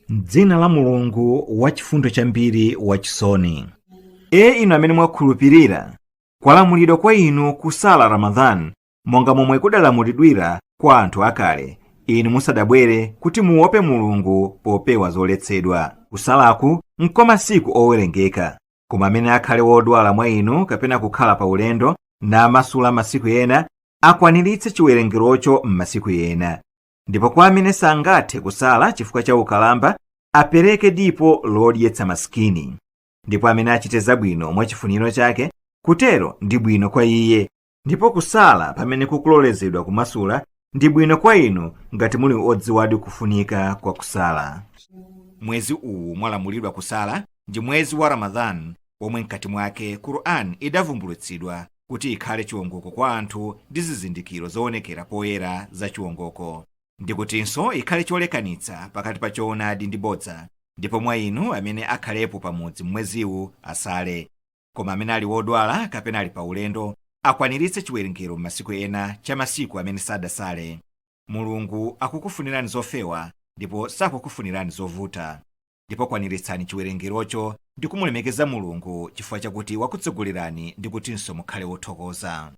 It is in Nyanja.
m'dzina la Mulungu wachifundo chambiri wachisoni. Inu amene mwakhulupirira, kwalamulidwa kwa inu kusala Ramadhani monga momwe kudalamulidwira kwa anthu akale, inu musadabwere kuti muope Mulungu popewa zoletsedwa. Kusalaku n'kwamasiku owerengeka, koma amene akhale wodwala mwa inu kapena kukhala pa ulendo namasula masiku ena akwaniritse chiwerengerocho m'masiku ena. Ndipo kwa amene sangathe kusala chifukwa cha ukalamba apereke dipo lodyetsa masikini. Ndipo amene achite zabwino mwachifuniro chake, kutero ndi bwino kwa iye. Ndipo kusala pamene kukulolezedwa kumasula ndi bwino kwa inu ngati muli odziwadi kufunika kwa kusala. Mwezi uwu mwalamulidwa kusala ndi mwezi wa Ramadhani, omwe mkati mwake Qur'an idavumbulutsidwa kuti ikhale chiwongoko kwa anthu ndi zizindikiro zoonekera poyera za chiwongoko, ndikutinso ikhale cholekanitsa pakati pa choonadi ndi bodza. Ndipo mwa inu amene akhalepo pamodzi mmweziwu asale, koma amene ali wodwala kapena ali pa ulendo akwaniritse chiwerengero m'masiku ena cha masiku amene sadasale. Mulungu akukufunirani zofewa ndipo sakukufunirani zovuta. Ndipo kwaniritsani chiwerengerocho ndi kumulemekeza Mulungu chifukwa chakuti wakutsogolerani ndi kutinso mukhale wothokoza.